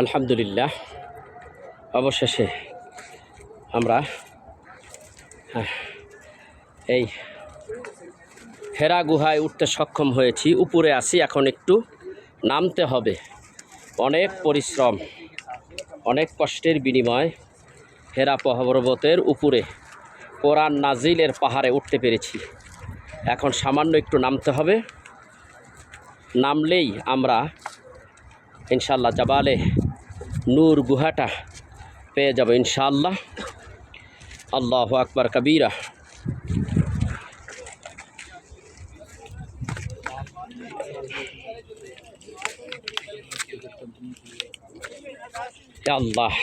আলহামদুলিল্লাহ, অবশেষে আমরা এই হেরা গুহায় উঠতে সক্ষম হয়েছি। উপরে আছি, এখন একটু নামতে হবে। অনেক পরিশ্রম, অনেক কষ্টের বিনিময় হেরা পর্বতের উপরে কোরআন নাজিলের পাহাড়ে উঠতে পেরেছি। এখন সামান্য একটু নামতে হবে। নামলেই আমরা ইনশাআল্লাহ জাবালে নূর গুহাটা পেয়ে যাব ইনশাআল্লাহ। আল্লাহু আকবার কবীরা। ইয়া আল্লাহ,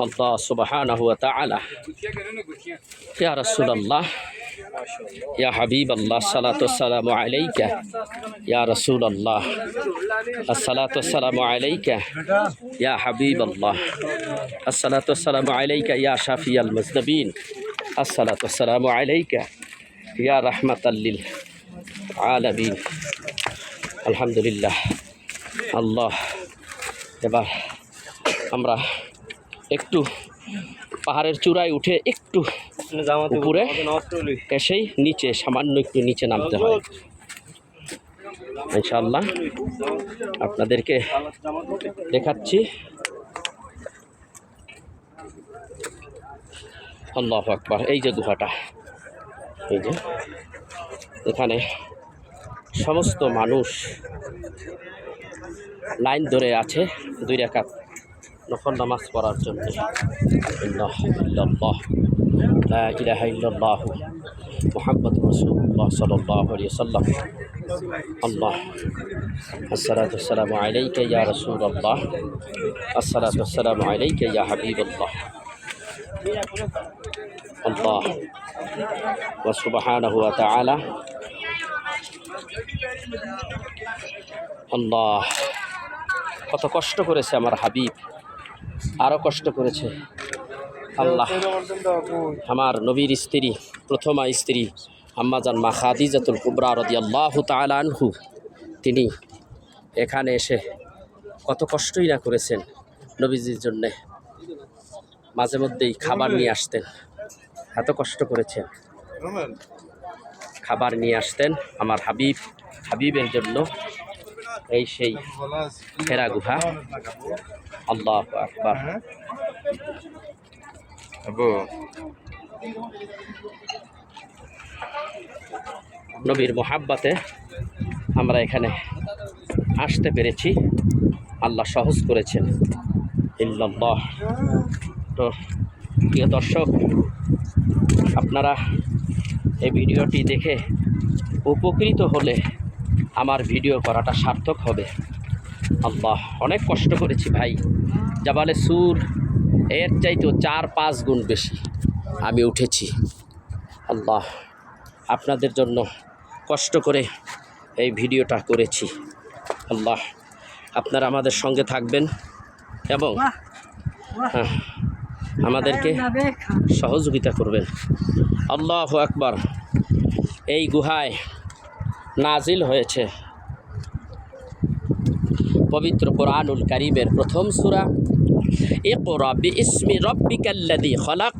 আল্লাহ সুবহানাহু ওয়া তাআলা, ইয়া রাসূলুল্লাহ, ইয়া হাবিবাল্লাহ, সালাতু ওয়াসসালামু আলাইকা ইয়া রাসূলুল্লাহ, আসসালাতু ওয়াসসালামু আলাইকা ইয়া হাবিবাল্লাহ, আসসালাতু ওয়াসসালামু আলাইকা ইয়া শাফিয়াল মুজনিবিন, আসসালাতু ওয়াসসালামু আলাইকা ইয়া রাহমাতাল লিল আলামিন। আলহামদুলিল্লাহ। আল্লাহ, এবার আমরা একটু পাহাড়ের চূড়ায় উঠে একটু উপরে এসেই নিচে সামান্য একটু নিচে নামতে হয় ইনশাআল্লাহ। আপনাদেরকে দেখাচ্ছি। আল্লাহু আকবার। এই যে গুহাটা, এই যে এখানে সমস্ত মানুষ লাইন ধরে আছে 2 রাকাত নফল নামাজ পড়ার জন্য। লা ইলাহা ইল্লাল্লাহ মুহাম্মাদুর রাসূলুল্লাহ সাল্লাল্লাহু আলাইহি ওয়াসাল্লাম। আল্লাহ, আসসালাতু ওয়াসসালামু আলাইকা ইয়া রাসূলুল্লাহ, আসসালাতু ওয়াসসালামু আলাইকা ইয়া হাবিবাল্লাহ। আল্লাহ ওয়া সুবহানাহু ওয়া তাআলা। আল্লাহ, কত কষ্ট করেছে আমার হাবিব, আরও কষ্ট করেছে আল্লাহ। আমার নবীর স্ত্রী, প্রথমা স্ত্রী আম্মাজান মা খাদিজাতুল কুবরা রাদিয়াল্লাহু তাআলা আনহু, তিনি এখানে এসে কত কষ্টই না করেছেন নবীজির জন্যে। মাঝে মধ্যেই খাবার নিয়ে আসতেন, এত কষ্ট করেছেন। খাবার নিয়ে আসতেন আমার হাবিবের জন্য। এই সেই হেরা গুহা। আল্লাহু আকবার। নবীর মোহাব্বতে আমরা এখানে আসতে পেরেছি, আল্লাহ সহজ করেছেন। ইল্লাল্লাহ। তো প্রিয় দর্শক, আপনারা এই ভিডিওটি দেখে উপকৃত হলে আমার ভিডিও করাটা সার্থক হবে। আল্লাহ, অনেক কষ্ট করেছি ভাই। জাবালে সুর এর চাইতেও 4-5 গুণ বেশি আমি উঠেছি। আল্লাহ, আপনাদের জন্য কষ্ট করে এই ভিডিওটা করেছি। আল্লাহ, আপনারা আমাদের সঙ্গে থাকবেন এবং আমাদেরকে সহযোগিতা করবেন। আল্লাহু আকবার। এই গুহায় নাজিল হয়েছে পবিত্র কোরআনুল কারীমের প্রথম সূরা ইকরা বিইসমি রাব্বিকাল্লাযী খালাক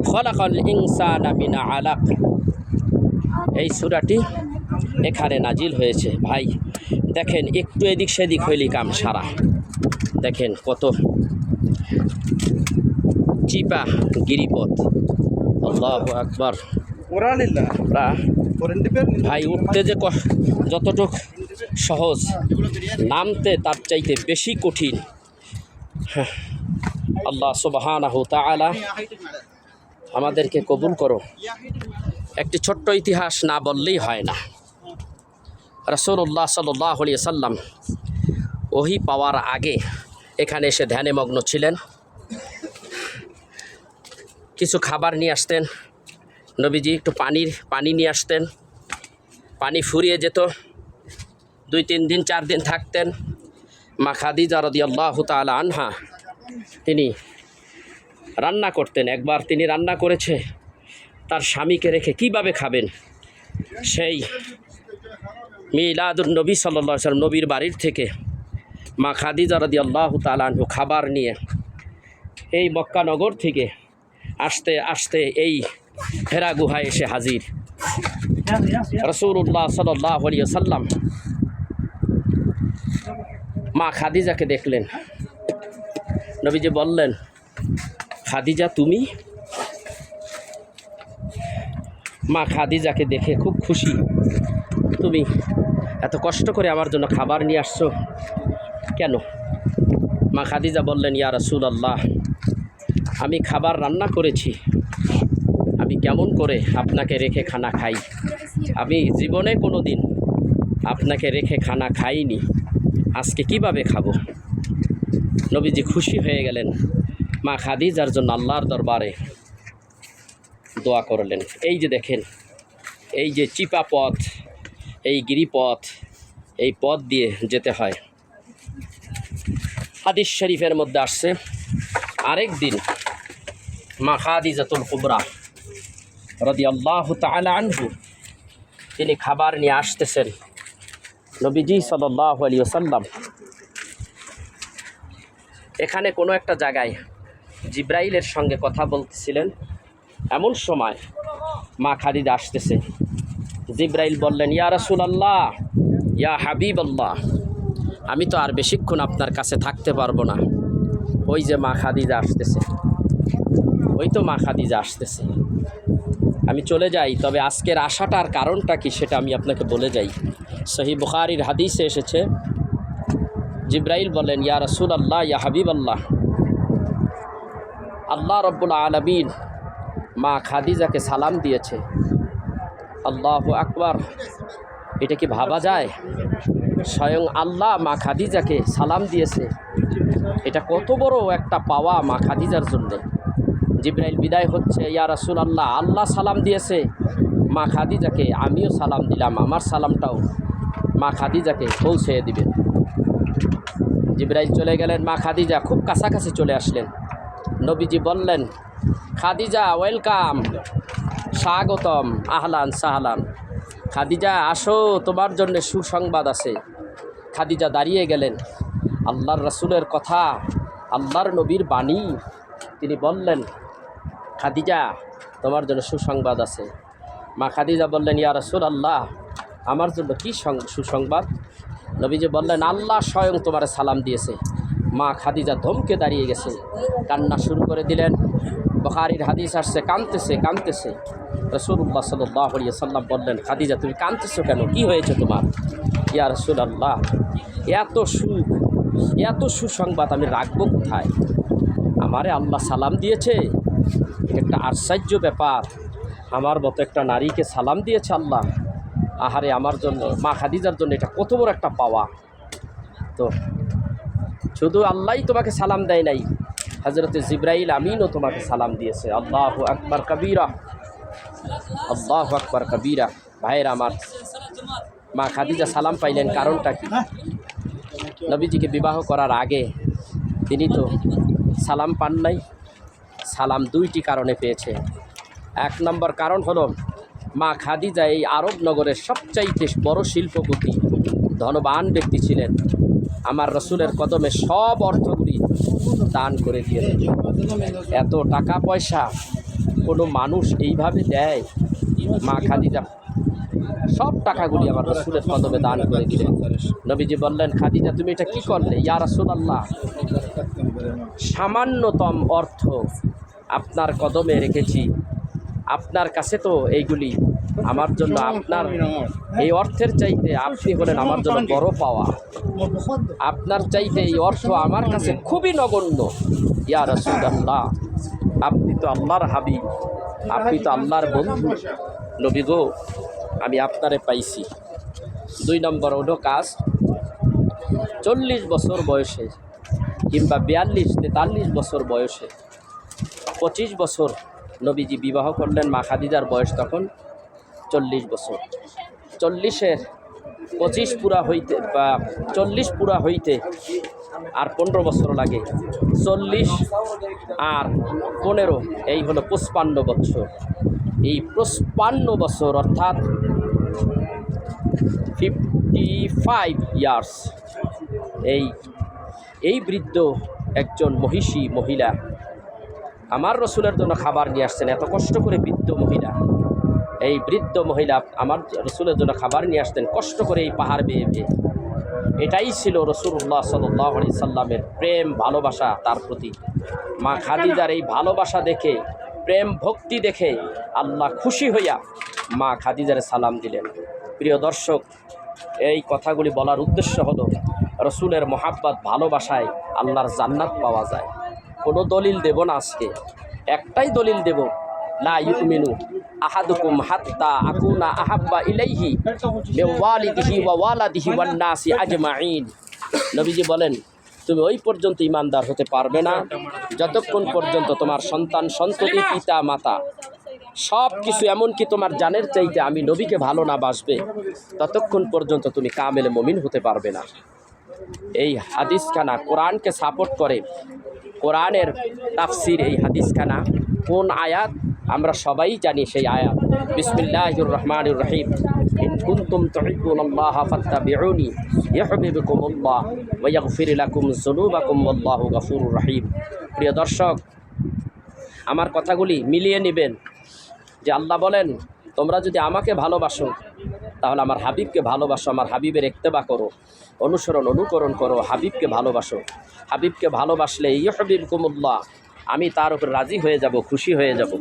খালাকাল ইনসানা মিন আলাক। এই সূরাটি এখানে নাজিল হয়েছে। ভাই দেখেন, একটু এদিক সেদিক হইলি কাম সারা। দেখেন কত চিপা গিরিপথ। আল্লাহু আকবার। ভাই উঠতে যে যতটুক সহজ, নামতে তার চাইতে বেশি কঠিন। আল্লাহ সুবহানাহু তাআলা আমাদেরকে কবুল করো। একটি ছোট্ট ইতিহাস না বললেই হয় না। রাসূলুল্লাহ সাল্লাল্লাহু আলাইহি ওয়াসাল্লাম ওহী পাওয়ার আগে এখানে এসে ধ্যানে মগ্ন ছিলেন। কিছু খাবার নিয়ে আসতেন নবীজি, একটু পানি নিয়ে আসতেন। পানি ফুরিয়ে যেত, 2-3 দিন 4 দিন থাকতেন। মা খাদিজা রাদিয়াল্লাহু তাআলা আনহা তিনি রান্না করতেন। একবার তিনি রান্না করেছে, তার স্বামীকে রেখে কিভাবে খাবেন। সেই মিলাদুন নবী সাল্লাল্লাহু আলাইহি ওয়াসাল্লাম নবীর বাড়ির থেকে মা খাদিজা রাদিয়াল্লাহু তাআলা আনহু খাবার নিয়ে এই মক্কা নগর থেকে আসতে আসতে এই হেরা গুহায় এসে হাজির। রাসূলুল্লাহ সাল্লাল্লাহু আলাইহি ওয়াসাল্লাম মা খাদিজাকে দেখলেন। নবীজি বললেন, খাদিজা তুমি? মা খাদিজাকে দেখে খুব খুশি। তুমি এত কষ্ট করে আমার জন্য খাবার নিয়ে আসছো কেন? মা খাদিজা বললেন, ইয়া রাসূলুল্লাহ, আমি খাবার রান্না করেছি, আমি কেমন করে আপনাকে রেখে খানা খাই? আমি জীবনে কোনো দিন আপনাকে রেখে খানা খাইনি, আজকে কিভাবে খাবো? নবীজি খুশি হয়ে গেলেন। মা খাদিজার জন্য আল্লাহর দরবারে দোয়া করলেন। এই যে দেখেন, এই যে চিপা পথ, এই গিরিপথ, এই পথ দিয়ে যেতে হয়। হাদিস শরীফের মধ্যে আসছে, আরেক দিন মা খাদিজাতুল কুবরা রাদিয়াল্লাহু তাআলা আনহু তিনি খাবার নিয়ে আসতেছেন। নবীজি সাল্লাল্লাহু আলাইহি ওয়াসাল্লাম এখানে কোনো একটা জায়গায় জিব্রাইলের সঙ্গে কথা বলতেছিলেন। এমন সময় মা খাদিজা আসতেছে। জিব্রাইল বললেন, ইয়া রাসূলুল্লাহ, ইয়া হাবিবাল্লাহ, আমি তো আর বেশিক্ষণ আপনার কাছে থাকতে পারবো না। ওই যে মা খাদিজা আসতেছে, ওই তো মা খাদিজা আসতেছে, আমি চলে যাই। তবে আজকের আশাটার কারণটা কি সেটা আমি আপনাকে বলে যাই। সহিহ বুখারীর হাদিসে এসেছে, জিব্রাইল বলেন, ইয়া রাসূলুল্লাহ, ইয়া হাবিবাল্লাহ, আল্লাহ রাব্বুল আলামিন মা খাদিজাকে সালাম দিয়েছে। আল্লাহু আকবার, এটা কি ভাবা যায়? স্বয়ং আল্লাহ মা খাদিজাকে সালাম দিয়েছে, এটা কত বড় একটা পাওয়া মা খাদিজার জন্য। জিব্রাইল বিদায় হচ্ছে, ইয়া রাসূলুল্লাহ, আল্লাহ সালাম দিয়েছে মা খাদিজাকে, আমিও সালাম দিলাম, আমার সালামটাও মা খাদিজাকে পৌঁছে দিবেন। জিব্রাইল চলে গেলেন, মা খাদিজা খুব কাছাকাছি চলে আসলেন। নবীজি বললেন, খাদিজা ওয়েলকাম, স্বাগতম, আহলান সাহলান, খাদিজা আসো, তোমার জন্য সুসংবাদ আছে। খাদিজা দাঁড়িয়ে গেলেন। আল্লাহর রাসূলের কথা, আল্লাহর নবীর বাণী, তিনি বললেন, খাদিজা তোমার জন্য সুসংবাদ আছে। মা খাদিজা বললেন, ইয়া রাসূলুল্লাহ, আমার জন্য কী সুসংবাদ? নবীজি বললেন, আল্লাহ স্বয়ং তোমার সালাম দিয়েছে। মা খাদিজা ধমকে দাঁড়িয়ে গেছে, কান্না শুরু করে দিলেন। বুখারীর হাদিস আসছে, কাঁদতেছে কাঁদতেছে। রাসূলুল্লাহ সাল্লাল্লাহু আলাইহি ওয়াসাল্লাম বললেন, খাদিজা তুমি কাঁদতেছো কেন? কি হয়েছে তোমার? ইয়া রাসূলুল্লাহ, এত সুসংবাদ আমি রাখবো কোথায়? আমারে আল্লাহ সালাম দিয়েছে, এটা একটা আশ্চর্য ব্যাপার। আমার মতো একটা নারীকে সালাম দিয়েছে আল্লাহ। আহারে, আমার জন্য, মা খাদিজার জন্য এটা কত বড় একটা পাওয়া। তো শুধু আল্লাহই তোমাকে সালাম দেয় নাই, হযরতে জিব্রাইল আমিনও তোমাকে সালাম দিয়েছে। আল্লাহু আকবার কবীরা, আল্লাহু আকবার কবীরা। ভাইয়ের আমার, মা খাদিজা সালাম পাইলেন কারণটা কি? নবীজিকে বিবাহ করার আগে তিনি তো সালাম পান নাই। সালাম দুইটি কারণে পেয়েছে। এক নম্বর কারণ হলো, মা খাদিজা এই আরব নগরের সবচাইতে বড় শিল্পপতি, ধনবান ব্যক্তি ছিলেন। আমার রসুলের কদমে সব অর্থগুলি দান করে দিয়েছেন। এত টাকা পয়সা কোনো মানুষ এইভাবে দেয়? মা খাদিজা সব টাকাগুলি আমার রসুলের কদমে দান করে দিলেন। নবীজি বললেন, খাদিজা তুমি এটা কি করলে? ইয়া রাসূলুল্লাহ, সামান্যতম অর্থ আপনার কদমে রেখেছি, আপনার কাছে তো এইগুলি আমার জন্য, আপনার এই অর্থের চাইতে আপনি হলেন আমার জন্য বড় পাওয়া। আপনার চাইতে এই অর্থ আমার কাছে খুবই নগণ্য। ইয়া রাসূলুল্লাহ, আপনি তো আল্লাহর হাবিব, আপনি তো আল্লাহর বন্ধু। নবী গো, আমি আপনারে পাইছি। দুই নম্বর হলো কাজ, 40 বছর বয়সে কিংবা 42-43 বছর বয়সে, 25 বছর নবীজি বিবাহ করলেন। মা খাদিজার বয়স তখন 40 বছর। 40-এর 25 পুরা হইতে বা 40 পুরা হইতে আর 15 বছর লাগে। 40 আর 15, এই হলো 55 বছর। এই 55 বছর অর্থাৎ 55 ইয়ার্স, এই এই বৃদ্ধ একজন মহিষী মহিলা আমার রসুলের জন্য খাবার নিয়ে আসছেন। এত কষ্ট করে বৃদ্ধ মহিলা, এই বৃদ্ধ মহিলা আমার রসুলের জন্য খাবার নিয়ে আসতেন কষ্ট করে এই পাহাড় বেয়ে বেয়ে। এটাই ছিল রাসূলুল্লাহ সাল্লাল্লাহু আলাইহি সাল্লামের প্রেম ভালোবাসা তার প্রতি। মা খাদিজার এই ভালোবাসা দেখে, প্রেম ভক্তি দেখে আল্লাহ খুশি হইয়া মা খাদিজার সালাম দিলেন। প্রিয় দর্শক, এই কথাগুলি বলার উদ্দেশ্য হলো রসুলের মহাব্বত ভালোবাসায় আল্লাহর জান্নাত পাওয়া যায়। কোনো দলিল দেব না, আজকে একটাই দলিল দেব, লা ইউমিনু আহাদুকুম হাত্তা আকুনা আহাব্বা ইলাইহি মিন ওয়ালিদিহি ওয়া ওয়ালাদিহি ওয়ান নাসি আজমাইন। নবীজি বলেন, তুমি ওই পর্যন্ত ইমানদার হতে পারবে না যতক্ষণ পর্যন্ত তোমার সন্তান সন্ততি পিতা মাতা সব কিছু, এমনকি তোমার জানের চাইতে আমি নবীকে ভালো না বাসবে, ততক্ষণ পর্যন্ত তুমি কামেল মুমিন হতে পারবে না। এই হাদিসখানা কোরআনকে সাপোর্ট করে। কোরআনের তাফসির এই হাদিসখানা কোন আয়াত আমরা সবাই জানি, সেই আয়াত বিসমিল্লাহির রহমানির রহিম, ইন কুনতুম তুহিব্বুনাল্লাহ ফাত্তাবিউনি ইউহিব্বুকুমুল্লাহ ওয়া ইয়াগফির লাকুম যুনুবাকুম ওয়াল্লাহু গফুরুর রহিম। প্রিয় দর্শক, আমার কথাগুলি মিলিয়ে নেবেন যে আল্লাহ বলেন, তোমরা যদি আমাকে ভালোবাসো তাহলে আমার হাবিবকে ভালোবাসো, আমার হাবিবের ইত্তেবা করো, অনুকরণ করো, হাবিবকে ভালোবাসো। হাবিবকে ভালোবাসলে ইউহিব্বুকুমুল্লাহ, আমি তার উপর রাজি হয়ে যাব, খুশি হয়ে যাব।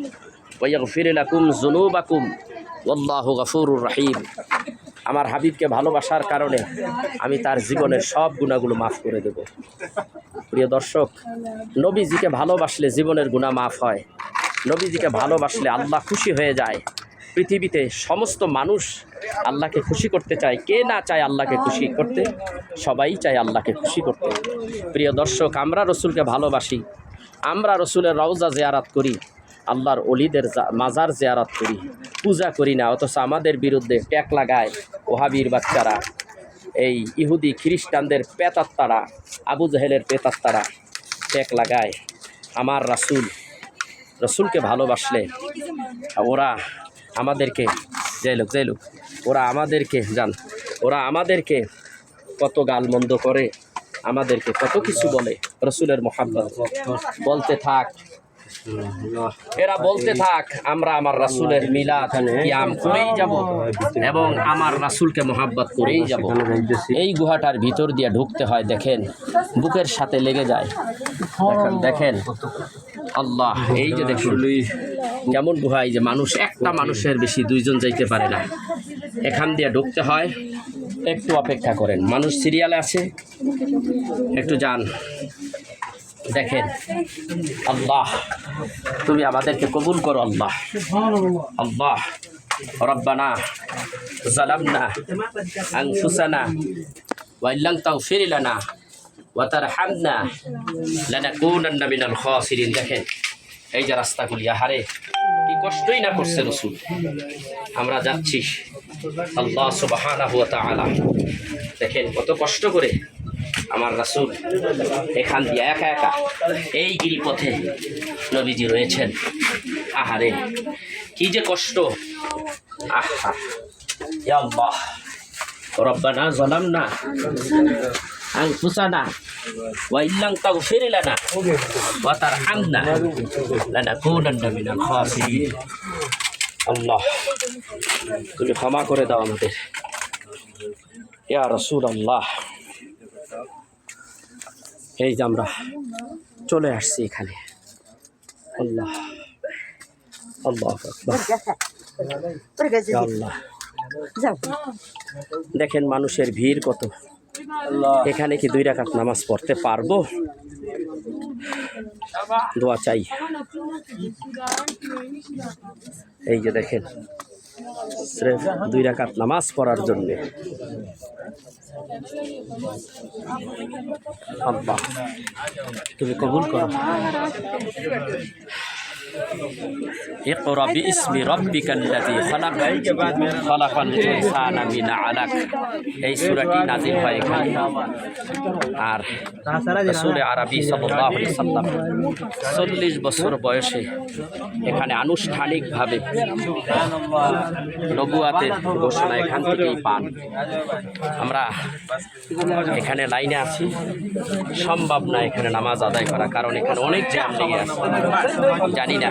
ওয়া ইয়াগফির লাকুম যুনুবাকুম ওয়াল্লাহু গফুরুর রহিম। আমার হাবিবকে ভালোবাসার কারণে আমি তার জীবনের সব গুনাহগুলো মাফ করে দেব। প্রিয় দর্শক, নবীজিকে ভালোবাসলে জীবনের গুনাহ মাফ হয়। নবীজিকে ভালোবাসলে আল্লাহ খুশি হয়ে যায়। পৃথিবীতে সমস্ত মানুষ আল্লাহকে খুশি করতে চায়। কে না চায় আল্লাহকে খুশি করতে? সবাই চায় আল্লাহকে খুশি করতে। প্রিয় দর্শক, আমরা রসুলকে ভালোবাসি, আমরা রসুলের রওজা জিয়ারাত করি, আল্লাহর অলিদের মাজার জিয়ারাত করি, পূজা করি না, অথচ আমাদের বিরুদ্ধে ট্যাক লাগায় ওহাবির বাচ্চারা, এই ইহুদি খ্রিস্টানদের পেতাত্তারা, আবু জাহেলের পেতাত্তারা ট্যাক লাগায়। আমার রসুলকে ভালোবাসলে ওরা আমাদেরকে ওরা আমাদেরকে কত গালমন্দ করে, আমাদেরকে কত কিছু বলে। রসুলের মহাব্বত বলতে থাক, এরা বলতে থাক, আমরা আমার রাসূলের মিলাদ কিয়াম করেই যাব এবং আমার রাসূলকে মহাব্বত করেই যাব। এই গুহাটার ভিতর দিয়ে ঢুকতে হয়, দেখেন বুকের সাথে লেগে যায়। দেখেন আল্লাহ, এই যে দেখুন কেমন গুহা, এই যে একটা মানুষের বেশি দুইজন যাইতে পারে না। এখান দিয়ে ঢুকতে হয়, একটু অপেক্ষা করেন, মানুষ সিরিয়ালে আছে, একটু যান। দেখেন আল্লাহ, তুমি আমাদেরকে কবুল করো। আল্লাহ আল্লাহ রব্বানা যালামনা আনফুসানা ওয়া ইল্লাম তাগফির লানা ওয়া তারহামনা লানাকুনান্না মিনাল খাসিরিন। দেখেন এই যে রাস্তাগুলি, আহারে কি কষ্টই না করছে রসুল। আমরা যাচ্ছি, আল্লাহ সুবহানাহু ওয়া তাআলা দেখেন কত কষ্ট করে আমার রাসূল এখান দিয়ে একা একা এই গিরিপথে নবীজি রয়েছেন। আহারে কি যে কষ্ট। আহা, ইয়া আল্লাহ রব্বানা যালামনা আনফুসানা ওয়া ইল্লাম তাগফির লানা ওয়া তারহামনা লানাকুনান্না মিনাল খাসিরিন। আল্লাহ, তুমি ক্ষমা করে দাও আমাদের। ইয়া রাসূলুল্লাহ, এই যে আমরা চলে আসছি এখানে। আল্লাহ আল্লাহু আকবার। আল্লাহ, দেখেন মানুষের ভিড় কত। এখানে কি 2 রাকাত নামাজ পড়তে পারবো? দোয়া চাই। এই যে দেখেন সির্ফ 2 রাকাত নামাজ পড়ার জন্য। আল্লাহ, তুমি কবুল করো। ইকরা বিইসমি রাব্বিকাল্লাযী খালাক খালাকাল ইনসানা মিন আলাক। এই সূরাটি নাযিল হয় এখানে। আর রাসূল আরবি সাল্লাল্লাহু আলাইহি সাল্লাম 40 বছর বয়সে এখানে আনুষ্ঠানিকভাবে নবুয়াতের ঘোষণা এখান থেকেই পান। আমরা এখানে লাইনে আছি, সম্ভব না এখানে নামাজ আদায় করা, কারণ এখানে অনেক জ্যাম লেগে আছে। জানি না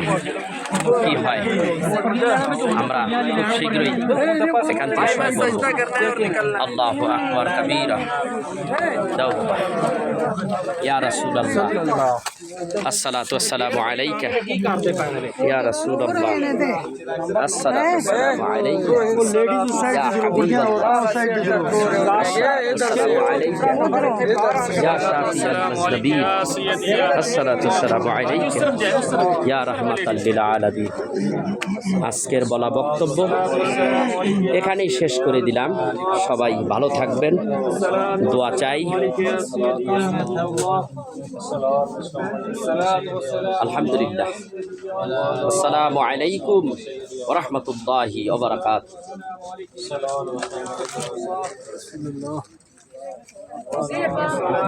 কি হয়, আমরা খুব শীঘ্রই এখান থেকে শুরু করব। আল্লাহু আকবার কাবীরা। দাও বাবা। ইয়া রাসূলুল্লাহ, আসসালাতু ওয়াসসালামু আলাইকা ইয়া রাসূলুল্লাহ, আসসালাতু ওয়াসসালামু আলাইকা ইয়া হাবিবাল্লাহ, আসসালামু আলাইকা ইয়া শাফিয়াল মুজনিবিন, আসসালাতু ওয়াসসালামু আলাইকা ইয়া রাহমাতাল লিল আলামিন। আজকের বলা বক্তব্য এখানেই শেষ করে দিলাম। সবাই ভালো থাকবেন, দোয়া চাই। আলহামদুলিল্লাহ। আসসালামু আলাইকুম ওয়া রাহমাতুল্লাহি ওয়া বারাকাতুহু।